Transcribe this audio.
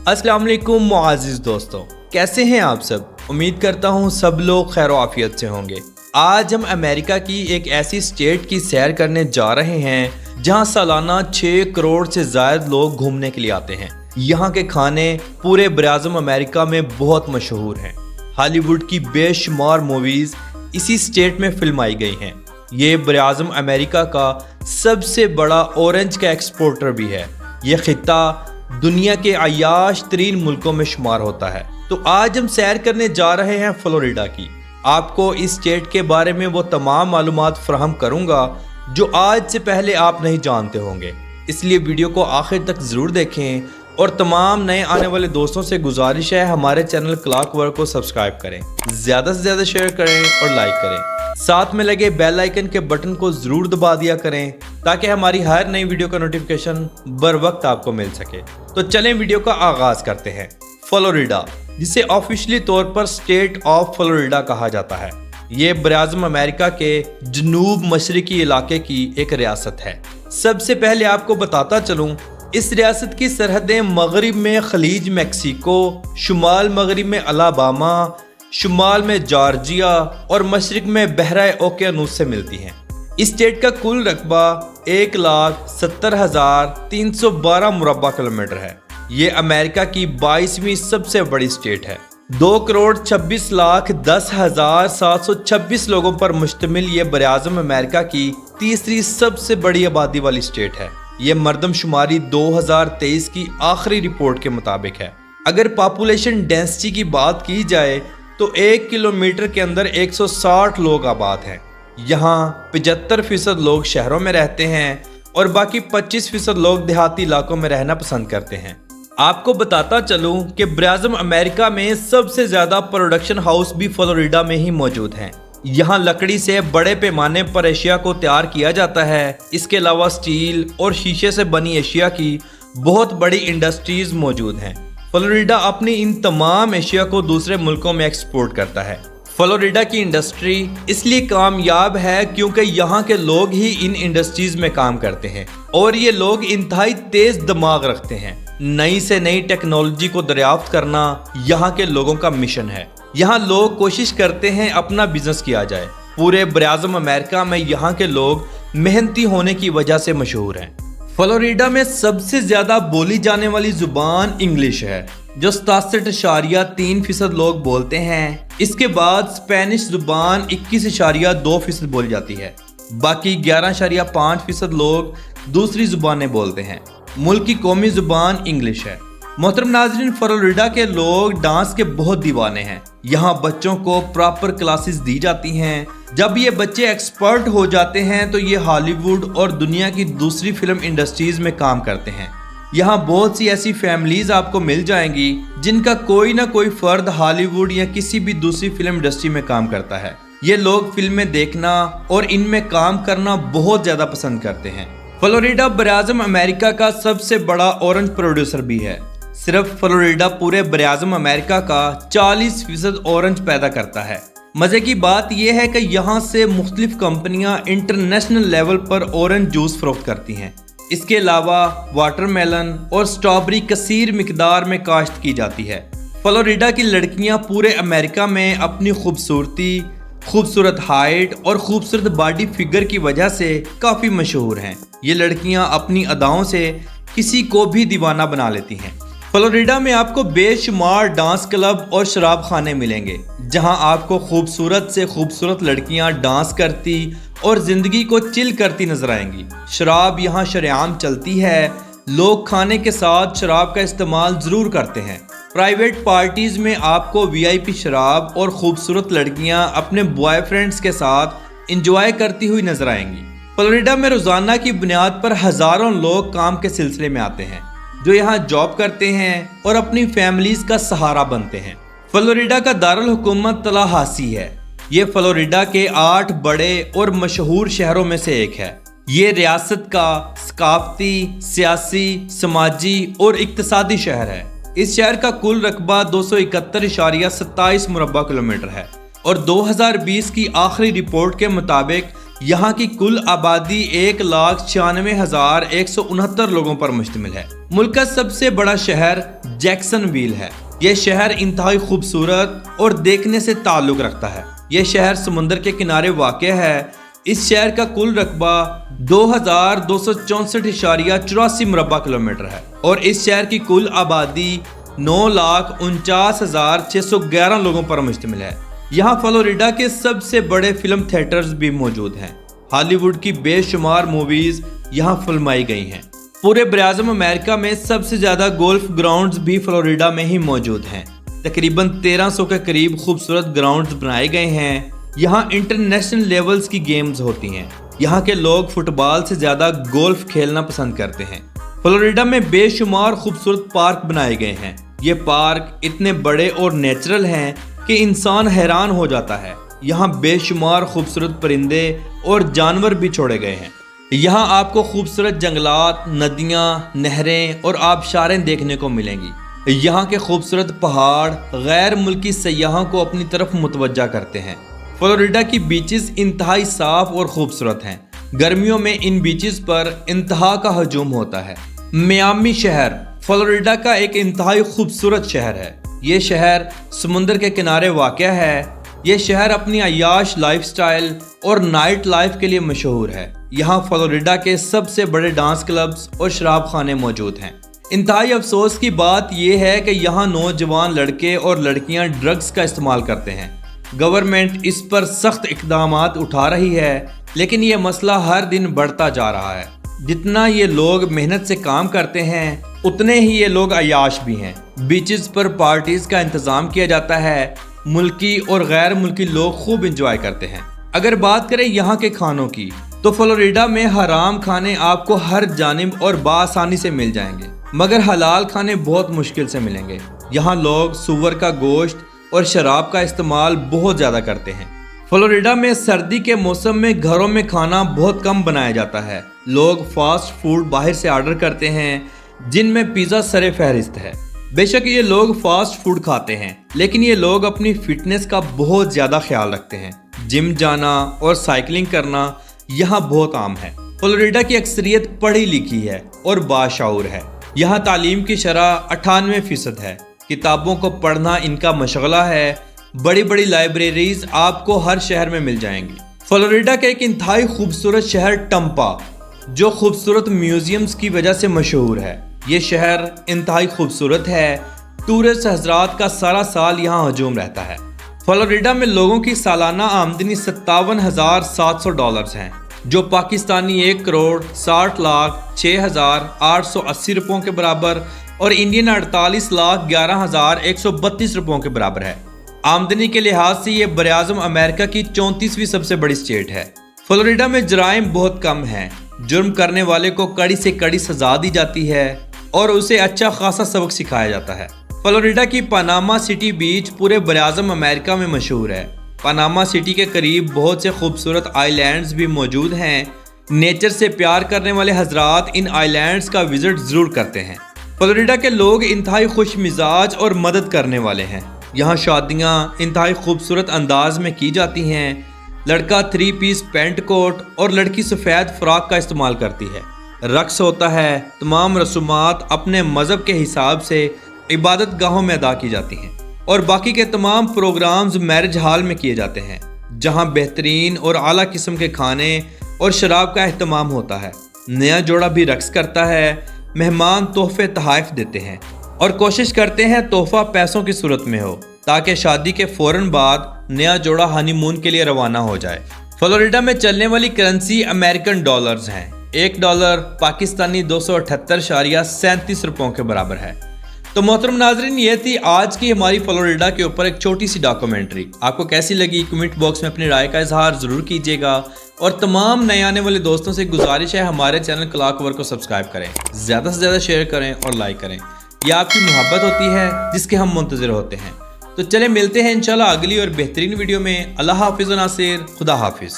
अस्सलाम वालेकुम मुआज़िज़ दोस्तों, कैसे हैं आप सब। उम्मीद करता हूँ सब लोग खैर आफियत से होंगे। आज हम अमेरिका की एक ऐसी स्टेट की सैर करने जा रहे हैं जहाँ सालाना 6 करोड़ से ज़ायद लोग घूमने के लिए आते हैं। यहाँ के खाने पूरे बराज़म अमेरिका में बहुत मशहूर हैं। हॉलीवुड की बेशुमार मूवीज़ इसी स्टेट में फिल्माई गई हैं। ये बराज़म अमेरिका का सबसे बड़ा ऑरेंज का एक्सपोर्टर भी है। ये खित्ता दुनिया के अय्याश तरीन मुल्कों में शुमार होता है। तो आज हम सैर करने जा रहे हैं फ्लोरिडा की। आपको इस स्टेट के बारे में वो तमाम मालूमात फराहम करूंगा जो आज से पहले आप नहीं जानते होंगे, इसलिए वीडियो को आखिर तक ज़रूर देखें। और तमाम नए आने वाले दोस्तों से गुजारिश है हमारे चैनल क्लॉकवर्क को सब्सक्राइब करें, ज़्यादा से ज़्यादा शेयर करें और लाइक करें। साथ में लगे बेल आइकन के बटन को ज़रूर दबा दिया करें ताकि हमारी हर नई वीडियो का नोटिफिकेशन बर वक्त आपको मिल सके। तो चलें वीडियो का आगाज़ करते हैं। फ्लोरिडा, जिसे ऑफिशियली तौर पर स्टेट ऑफ फ्लोरिडा कहा जाता है, ये बराज़म अमेरिका के जनूब मशरकी इलाके की एक रियासत है। सबसे पहले आपको बताता चलूँ, इस रियासत की सरहदें मगरिब में खलीज मैक्सिको, शुमाल मगरिब में अलाबामा, शुमाल में जॉर्जिया और मशरिक में बहरा ओकियानूस से मिलती हैं। इस स्टेट का कुल रकबा 1,70,312 मुरब्बा किलोमीटर है। ये अमेरिका की 22वीं सबसे बड़ी स्टेट है। 2,26,10,726 लोगों पर मुश्तमिल ये बराज़म अमेरिका की तीसरी सबसे बड़ी आबादी वाली स्टेट है। ये मर्दमशुमारी 2023 की आखिरी रिपोर्ट के मुताबिक है। अगर पॉपुलेशन डेंसिटी की बात की जाए तो 1 किलोमीटर के अंदर 160 लोग आबाद हैं। यहाँ 75% लोग शहरों में रहते हैं और बाकी 25% लोग देहाती इलाकों में रहना पसंद करते हैं। आपको बताता चलूँ कि बराज़म अमेरिका में सबसे ज़्यादा प्रोडक्शन हाउस भी फ्लोरिडा में ही मौजूद हैं। यहाँ लकड़ी से बड़े पैमाने पर एशिया को तैयार किया जाता है। इसके अलावा स्टील और शीशे से बनी एशिया की बहुत बड़ी इंडस्ट्रीज मौजूद हैं। फ्लोरिडा अपनी इन तमाम एशिया को दूसरे मुल्कों में एक्सपोर्ट करता है। फ्लोरिडा की इंडस्ट्री इसलिए कामयाब है क्योंकि यहाँ के लोग ही इन इंडस्ट्रीज में काम करते हैं और ये लोग इंतहाई तेज दिमाग रखते हैं। नई से नई टेक्नोलॉजी को दरियाफ्त करना यहाँ के लोगों का मिशन है। यहाँ लोग कोशिश करते हैं अपना बिजनेस किया जाए। पूरे बराज़म अमेरिका में यहाँ के लोग मेहनती होने की वजह से मशहूर हैं। फ्लोरिडा में सबसे ज़्यादा बोली जाने वाली ज़ुबान इंग्लिश है, जो 67.3% लोग बोलते हैं। इसके बाद स्पेनिश ज़ुबान 21.2% बोली जाती है। बाकी 11.5% लोग दूसरी ज़ुबानें बोलते हैं। मुल्क की कौमी ज़ुबान इंग्लिश है। मोहतरम नाज़रीन, फ्लोरिडा के लोग डांस के बहुत दीवाने हैं। यहाँ बच्चों को प्रॉपर क्लासेस दी जाती हैं। जब ये बच्चे एक्सपर्ट हो जाते हैं तो ये हॉलीवुड और दुनिया की दूसरी फिल्म इंडस्ट्रीज में काम करते हैं। यहाँ बहुत सी ऐसी फैमिलीज आपको मिल जाएंगी जिनका कोई ना कोई फर्द हॉलीवुड या किसी भी दूसरी फिल्म इंडस्ट्री में काम करता है। ये लोग फिल्में देखना और इनमें काम करना बहुत ज़्यादा पसंद करते हैं। फ्लोरिडा बराज़म अमेरिका का सबसे बड़ा ऑरेंज प्रोड्यूसर भी है। सिर्फ फ्लोरिडा पूरे बराज़म अमेरिका का 40% ऑरेंज पैदा करता है। मज़े की बात यह है कि यहाँ से मुख्तलिफ कंपनियाँ इंटरनेशनल लेवल पर ऑरेंज जूस फरोख्त करती हैं। इसके अलावा वाटरमेलन और स्ट्रॉबेरी कसीर मिकदार में काश्त की जाती है। फ्लोरिडा की लड़कियाँ पूरे अमेरिका में अपनी खूबसूरती, खूबसूरत हाइट और खूबसूरत बॉडी फिगर की वजह से काफ़ी मशहूर हैं। ये लड़कियाँ अपनी अदाओं से किसी को भी दीवाना बना लेती हैं। फ्लोरिडा में आपको बेशुमार डांस क्लब और शराब खाने मिलेंगे जहां आपको खूबसूरत से खूबसूरत लड़कियां डांस करती और ज़िंदगी को चिल करती नजर आएंगी। शराब यहां शरेआम चलती है। लोग खाने के साथ शराब का इस्तेमाल ज़रूर करते हैं। प्राइवेट पार्टीज़ में आपको VIP शराब और खूबसूरत लड़कियां अपने बॉयफ्रेंड्स के साथ इंजॉय करती हुई नजर आएंगी। फ्लोरिडा में रोज़ाना की बुनियाद पर हज़ारों लोग काम के सिलसिले में आते हैं जो यहाँ जॉब करते हैं और अपनी फैमिलीज का सहारा बनते हैं। फ्लोरिडा का दारुल हुकूमत तलाहासी है। ये फ्लोरिडा के 8 बड़े और मशहूर शहरों में से एक है। ये रियासत का सकाफती, सियासी, समाजी और इक्तिसादी शहर है। इस शहर का कुल रकबा 271.27 मुरब्बा किलोमीटर है और 2020 की आखिरी रिपोर्ट के मुताबिक यहाँ की कुल आबादी 1,96,169 लोगों पर मुश्तमिल है। मुल्क का सबसे बड़ा शहर जैक्सन व्हील है। ये शहर इंतहाई खूबसूरत और देखने से ताल्लुक़ रखता है। ये शहर समुंदर के किनारे वाक़ है। इस शहर का कुल रकबा 2264.84 मुरबा किलोमीटर है और इस शहर की कुल आबादी 9,49,611 लोगों पर मुश्तमिल है। यहाँ फ्लोरिडा के सबसे बड़े फिल्म थिएटर्स भी मौजूद हैं। हॉलीवुड की बेशुमार मूवीज यहाँ फिल्माई गई हैं। पूरे बराज़म अमेरिका में सबसे ज़्यादा गोल्फ ग्राउंड्स भी फ्लोरिडा में ही मौजूद हैं। तकरीबन 1300 के करीब खूबसूरत ग्राउंड्स बनाए गए हैं। यहाँ इंटरनेशनल लेवल्स की गेम्स होती हैं। यहाँ के लोग फुटबॉल से ज़्यादा गोल्फ खेलना पसंद करते हैं। फ्लोरिडा में बेशुमार खूबसूरत पार्क बनाए गए हैं। ये पार्क इतने बड़े और नेचुरल हैं कि इंसान हैरान हो जाता है। यहाँ बेशुमार खूबसूरत परिंदे और जानवर भी छोड़े गए हैं। यहाँ आपको खूबसूरत जंगलात, नदियाँ, नहरें और आबशारें देखने को मिलेंगी। यहाँ के खूबसूरत पहाड़ गैर मुल्की सयाहों को अपनी तरफ मुतवज्जा करते हैं। फ्लोरिडा की बीचेस इंतहाई साफ और खूबसूरत हैं। गर्मियों में इन बीचेस पर इंतहा का हजूम होता है। मियामी शहर फ्लोरिडा का एक इंतहाई खूबसूरत शहर है। ये शहर समुंदर के किनारे वाक़या है। ये शहर अपनी अय्याश लाइफस्टाइल और नाइट लाइफ के लिए मशहूर है। यहाँ फ्लोरिडा के सबसे बड़े डांस क्लब्स और शराब खाने मौजूद हैं। इंतहाई अफसोस की बात यह है कि यहाँ नौजवान लड़के और लड़कियाँ ड्रग्स का इस्तेमाल करते हैं। गवर्नमेंट इस पर सख्त इक़दामात उठा रही है, लेकिन ये मसला हर दिन बढ़ता जा रहा है। जितना ये लोग मेहनत से काम करते हैं, उतने ही ये लोग अय्याश भी हैं। बीचेस पर पार्टीज़ का इंतज़ाम किया जाता है। मुल्की और गैर मुल्की लोग खूब इंजॉय करते हैं। अगर बात करें यहाँ के खानों की, तो फ्लोरिडा में हराम खाने आपको हर जानिब और बासानी से मिल जाएंगे, मगर हलाल खाने बहुत मुश्किल से मिलेंगे। यहाँ लोग सूअर का गोश्त और शराब का इस्तेमाल बहुत ज़्यादा करते हैं। फ्लोरिडा में सर्दी के मौसम में घरों में खाना बहुत कम बनाया जाता है। लोग फास्ट फूड बाहर से ऑर्डर करते हैं, जिनमें पिज़्ज़ा सरे फहरिस्त है। बेशक ये लोग फास्ट फूड खाते हैं, लेकिन ये लोग अपनी फिटनेस का बहुत ज़्यादा ख्याल रखते हैं। जिम जाना और साइकिलिंग करना यहाँ बहुत आम है। फ्लोरिडा की अक्सरियत पढ़ी लिखी है और बाशऊर है। यहाँ तालीम की शरह 98% है। किताबों को पढ़ना इनका मशगला है। बड़ी बड़ी लाइब्रेरीज आपको हर शहर में मिल जाएंगी। फ्लोरिडा का एक इंतहाई खूबसूरत शहर टम्पा, जो खूबसूरत म्यूजियम्स की वजह से मशहूर है। ये शहर इंतहाई खूबसूरत है। टूरिस्ट हजरात का सारा साल यहाँ हजूम रहता है। फ्लोरिडा में लोगों की सालाना आमदनी $57,700 हैं, जो पाकिस्तानी 1,60,60,6,880 रुपयों के बराबर और इंडियन 48,11,132 रुपयों के बराबर है। आमदनी के लिहाज से ये बराज़म अमेरिका की 34वीं सबसे बड़ी स्टेट है। फ्लोरिडा में जराइम बहुत कम हैं। जुर्म करने वाले को कड़ी से कड़ी सजा दी जाती है और उसे अच्छा खासा सबक सिखाया जाता है। फ्लोरिडा की पनामा सिटी बीच पूरे बराज़म अमेरिका में मशहूर है। पनामा सिटी के करीब बहुत से खूबसूरत आइलैंड्स भी मौजूद हैं। नेचर से प्यार करने वाले हजरात इन आइलैंड्स का विजिट ज़रूर करते हैं। फ्लोरिडा के लोग इंतहाई खुश मिजाज और मदद करने वाले हैं। यहाँ शादियाँ इंतहाई खूबसूरत अंदाज में की जाती हैं। लड़का 3 पीस पेंट कोट और लड़की सफ़ेद फ्रॉक का इस्तेमाल करती है। रक्स होता है। तमाम रसूमात अपने मज़हब के हिसाब से इबादत गाहों में अदा की जाती हैं और बाकी के तमाम प्रोग्राम्स मैरिज हॉल में किए जाते हैं, जहाँ बेहतरीन और आला किस्म के खाने और शराब का एहतमाम होता है। नया जोड़ा भी रक्स करता है। मेहमान तोहफे तोहफ़ देते हैं और कोशिश करते हैं तोहफा पैसों की सूरत में हो, ताकि शादी के फ़ौरन बाद नया जोड़ा हनीमून के लिए रवाना हो जाए। फ्लोरिडा में चलने वाली करेंसी अमेरिकन डॉलर्स हैं। $1 पाकिस्तानी 278.37 रुपयों के बराबर है। तो मोहतरम नाजरीन, ये थी आज की हमारी फ्लोरिडा के ऊपर एक छोटी सी डॉक्यूमेंट्री। आपको कैसी लगी कमेंट बॉक्स में अपनी राय का इजहार ज़रूर कीजिएगा और तमाम नए आने वाले दोस्तों से गुजारिश है हमारे चैनल क्लॉकवर्क को सब्सक्राइब करें, ज़्यादा से ज़्यादा शेयर करें और लाइक करें। यह आपकी मोहब्बत होती है जिसके हम मुंतज़िर होते हैं। तो चले मिलते हैं इंशाल्लाह अगली और बेहतरीन वीडियो में। अल्लाह हाफिज़ नासिर, खुदा हाफिज़।